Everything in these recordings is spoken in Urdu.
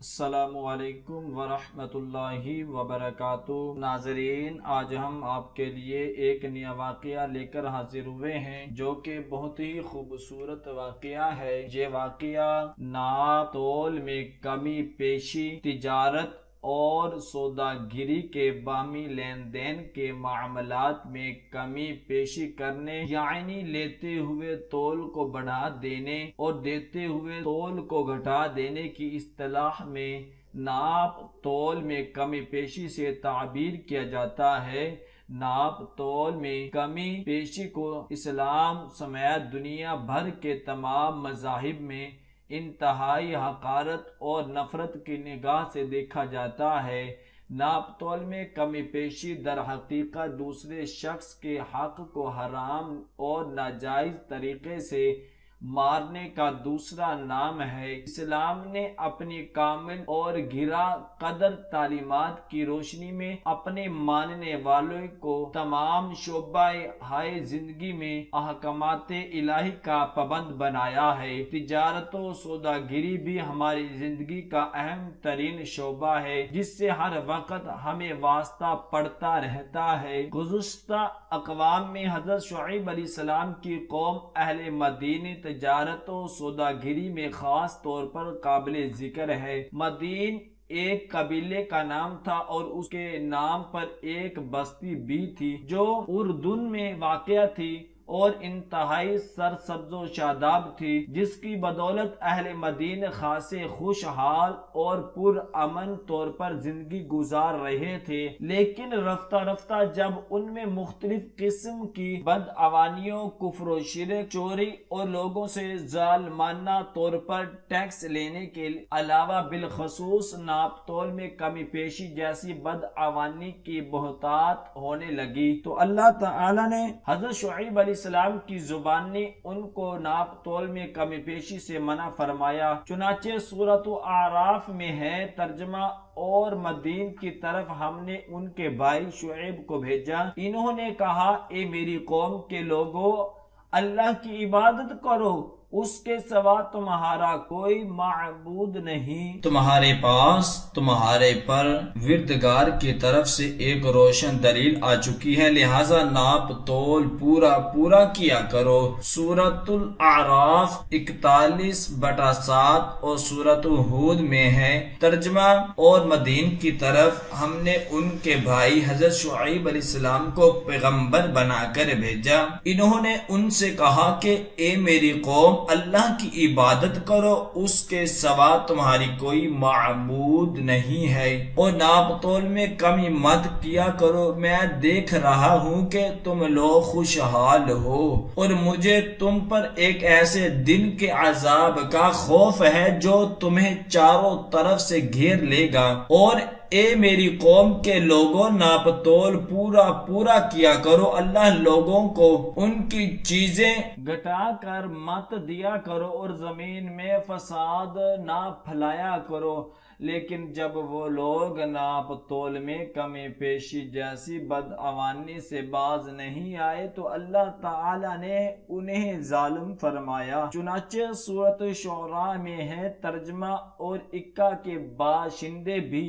السلام علیکم ورحمۃ اللہ وبرکاتہ۔ ناظرین، آج ہم آپ کے لیے ایک نیا واقعہ لے کر حاضر ہوئے ہیں جو کہ بہت ہی خوبصورت واقعہ ہے۔ یہ واقعہ ناپ تول میں کمی پیشی، تجارت اور سوداگری کے باہمی لین دین کے معاملات میں کمی پیشی کرنے، یعنی لیتے ہوئے تول کو بڑھا دینے اور دیتے ہوئے تول کو گھٹا دینے کی اصطلاح میں ناپ تول میں کمی پیشی سے تعبیر کیا جاتا ہے۔ ناپ تول میں کمی پیشی کو اسلام سمیت دنیا بھر کے تمام مذاہب میں انتہائی حقارت اور نفرت کی نگاہ سے دیکھا جاتا ہے۔ ناپ تول میں کمی پیشی در حقیقت دوسرے شخص کے حق کو حرام اور ناجائز طریقے سے مارنے کا دوسرا نام ہے۔ اسلام نے اپنی کامل اور گہرا قدر تعلیمات کی روشنی میں اپنے ماننے والوں کو تمام شعبۂ زندگی میں احکامات الہی کا پابند بنایا ہے۔ تجارت و سوداگری بھی ہماری زندگی کا اہم ترین شعبہ ہے جس سے ہر وقت ہمیں واسطہ پڑتا رہتا ہے۔ گزشتہ اقوام میں حضرت شعیب علیہ السلام کی قوم اہل مدین تجارت و سوداگری میں خاص طور پر قابل ذکر ہے۔ مدین ایک قبیلے کا نام تھا اور اس کے نام پر ایک بستی بھی تھی جو اردن میں واقع تھی اور انتہائی سرسبز و شاداب تھی، جس کی بدولت اہل مدین خاصے خوشحال اور پرامن طور پر زندگی گزار رہے تھے۔ لیکن رفتہ رفتہ جب ان میں مختلف قسم کی بدعنوانیوں، کفر و شرک، چوری اور لوگوں سے ظالمانہ طور پر ٹیکس لینے کے علاوہ بالخصوص ناپ تول میں کمی پیشی جیسی بدعنوانی کی بہتات ہونے لگی تو اللہ تعالی نے حضرت شعیب علیہ السلام کی زبانی ان کو ناپ تول میں کمی پیشی سے منع فرمایا۔ چنانچہ سورۃ اعراف میں ہے ترجمہ، اور مدین کی طرف ہم نے ان کے بھائی شعیب کو بھیجا۔ انہوں نے کہا، اے میری قوم کے لوگوں، اللہ کی عبادت کرو، اس کے سوا تمہارا کوئی معبود نہیں۔ تمہارے پاس تمہارے پر وردگار کی طرف سے ایک روشن دلیل آ چکی ہے، لہذا ناپ تول پورا کیا کرو۔ سورۃ الاعراف 41/7 اور سورۃ ہود میں ہے ترجمہ، اور مدین کی طرف ہم نے ان کے بھائی حضرت شعیب علیہ السلام کو پیغمبر بنا کر بھیجا۔ انہوں نے ان سے کہا کہ اے میری قوم، اللہ کی عبادت کرو، اس کے سوا تمہاری کوئی معبود نہیں ہے، اور ناپ تول میں کمی مت کیا کرو۔ میں دیکھ رہا ہوں کہ تم لوگ خوشحال ہو اور مجھے تم پر ایک ایسے دن کے عذاب کا خوف ہے جو تمہیں چاروں طرف سے گھیر لے گا۔ اور اے میری قوم کے لوگوں، ناپ تول پورا کیا کرو، اللہ لوگوں کو ان کی چیزیں گھٹا کر مت دیا کرو اور زمین میں فساد نہ پھیلایا کرو۔ لیکن جب وہ لوگ ناپ تول میں کمی پیشی جیسی بدعنوانی سے باز نہیں آئے تو اللہ تعالی نے انہیں ظالم فرمایا۔ چنانچہ سورۃ شعراء میں ہے ترجمہ، اور اکا کے باشندے بھی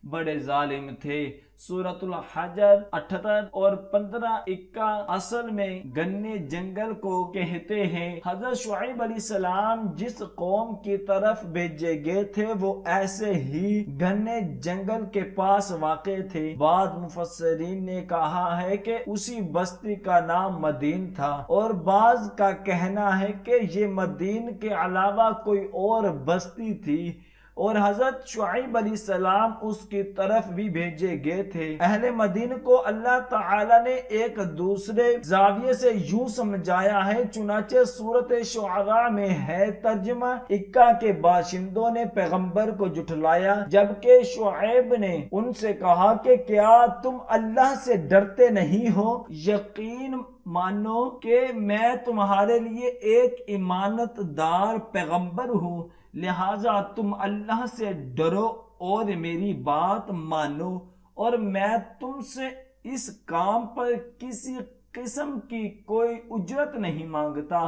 بڑے ظالم تھے۔ سورۃ الحجر 78 اور 15 اکا اصل میں گھنے جنگل کو کہتے ہیں۔ حضرت شعیب علیہ السلام جس قوم کی طرف بھیجے گئے تھے وہ ایسے ہی گھنے جنگل کے پاس واقع تھے۔ بعض مفسرین نے کہا ہے کہ اسی بستی کا نام مدین تھا، اور بعض کا کہنا ہے کہ یہ مدین کے علاوہ کوئی اور بستی تھی، اور حضرت شعیب علیہ السلام اس کی طرف بھی بھیجے گئے تھے۔ اہل مدین کو اللہ تعالی نے ایک دوسرے زاویے سے یوں سمجھایا ہے۔ چنانچہ سورۃ شعراء میں ہے ترجمہ، اکا کے باشندوں نے پیغمبر کو جھٹلایا جبکہ شعیب نے ان سے کہا کہ کیا تم اللہ سے ڈرتے نہیں ہو؟ یقین مانو کہ میں تمہارے لیے ایک امانت دار پیغمبر ہوں، لہذا تم اللہ سے ڈرو اور میری بات مانو، اور میں تم سے اس کام پر کسی قسم کی کوئی اجرت نہیں مانگتا۔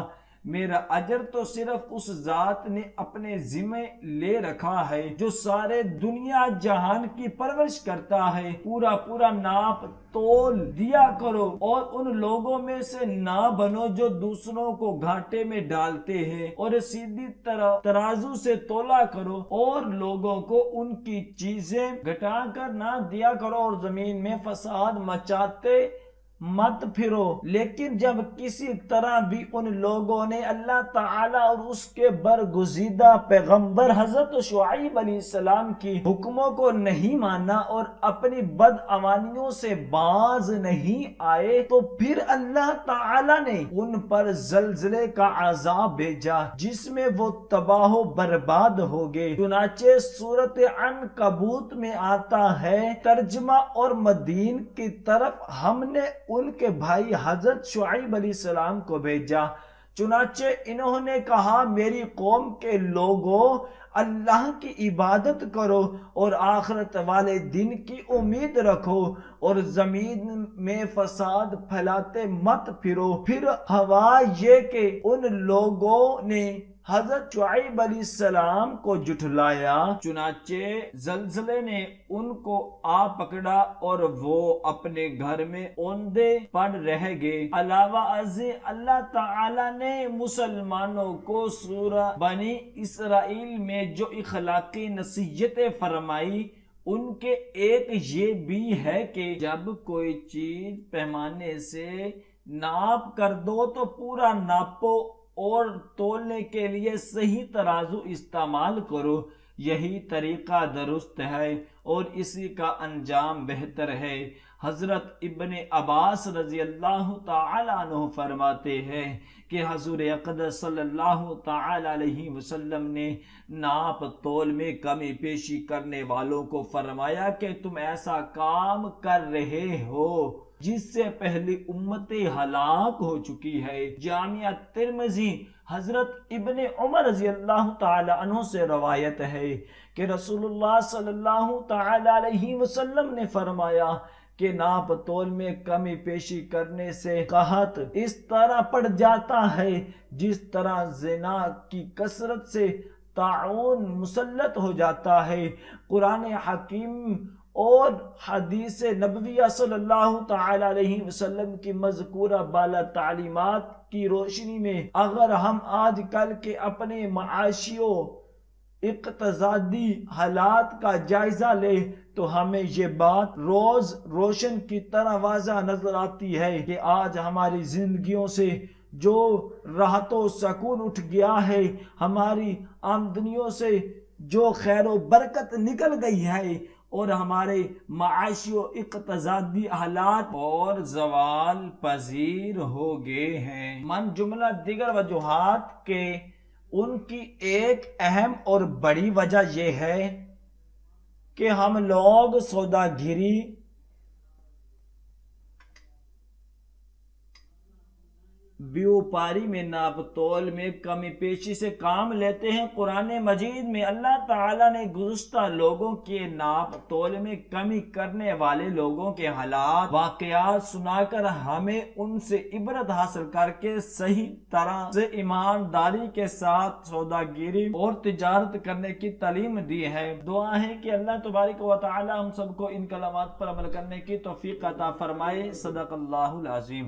میرا اجر تو صرف اس ذات نے اپنے ذمہ لے رکھا ہے جو سارے دنیا جہان کی پرورش کرتا ہے۔ پورا پورا ناپ تول دیا کرو اور ان لوگوں میں سے نہ بنو جو دوسروں کو گھاٹے میں ڈالتے ہیں، اور سیدھی طرح ترازو سے تولا کرو اور لوگوں کو ان کی چیزیں گھٹا کر نہ دیا کرو، اور زمین میں فساد مچاتے مت پھرو۔ لیکن جب کسی طرح بھی ان لوگوں نے اللہ تعالی اور اس کے برگزیدہ پیغمبر حضرت شعیب علیہ السلام کی حکموں کو نہیں مانا اور اپنی بدعمالیوں سے باز نہیں آئے، تو پھر اللہ تعالی نے ان پر زلزلے کا عذاب بھیجا جس میں وہ تباہ و برباد ہو گئے۔ چنانچہ سورۃ عنکبوت میں آتا ہے، ترجمہ اور مدین کی طرف ہم نے ان کے بھائی حضرت شعیب علیہ السلام کو بھیجا، چنانچہ انہوں نے کہا میری قوم کے لوگوں، اللہ کی عبادت کرو اور آخرت والے دن کی امید رکھو اور زمین میں فساد پھیلاتے مت پھرو۔ پھر ہوا یہ کہ ان لوگوں نے حضرت شعیب علیہ السلام کو جھٹلایا، چنانچہ زلزلے نے ان کو آ پکڑا اور وہ اپنے گھر میں اوندے پڑ رہ گئے۔ علاوہ ازیں اللہ تعالی نے مسلمانوں کو سورہ بنی اسرائیل میں جو اخلاقی نصیحتیں فرمائی ان کے ایک یہ بھی ہے کہ جب کوئی چیز پیمانے سے ناپ کر دو تو پورا ناپو اور تولنے کے لیے صحیح ترازو استعمال کرو، یہی طریقہ درست ہے اور اسی کا انجام بہتر ہے۔ حضرت ابن عباس رضی اللہ تعالی عنہ فرماتے ہیں کہ حضور اقدس صلی اللہ تعالی علیہ وسلم نے ناپ تول میں کمی پیشی کرنے والوں کو فرمایا کہ تم ایسا کام کر رہے ہو جس سے پہلی امتیں ہلاک ہو چکی ہے۔ جامعہ ترمذی حضرت ابن عمر رضی اللہ تعالی عنہ سے روایت ہے کہ رسول اللہ صلی اللہ تعالی علیہ وسلم نے فرمایا کہ ناپ تول میں کمی پیشی کرنے سے قحط اس طرح پڑ جاتا ہے جس طرح زنا کی کثرت سے طاعون مسلط ہو جاتا ہے۔ قرآن حکیم اور حدیث نبویہ صلی اللہ تعالی علیہ وسلم کی مذکورہ بالا تعلیمات کی روشنی میں اگر ہم آج کل کے اپنے معاشی و اقتصادی حالات کا جائزہ لیں تو ہمیں یہ بات روز روشن کی طرح واضح نظر آتی ہے کہ آج ہماری زندگیوں سے جو راحت و سکون اٹھ گیا ہے، ہماری آمدنیوں سے جو خیر و برکت نکل گئی ہے اور ہمارے معاشی و اقتصادی حالات اور زوال پذیر ہو گئے ہیں۔ من جملہ دیگر وجوہات کے ان کی ایک اہم اور بڑی وجہ یہ ہے کہ ہم لوگ سوداگری بیوپاری میں ناپ تول میں کمی پیشی سے کام لیتے ہیں۔ قرآن مجید میں اللہ تعالیٰ نے گزشتہ لوگوں کے ناپ تول میں کمی کرنے والے لوگوں کے حالات واقعات سنا کر ہمیں ان سے عبرت حاصل کر کے صحیح طرح سے ایمانداری کے ساتھ سوداگری اور تجارت کرنے کی تعلیم دی ہے۔ دعا ہے کہ اللہ تبارک و تعالی ہم سب کو ان کلمات پر عمل کرنے کی توفیق عطا فرمائے۔ صدق اللہ العظیم۔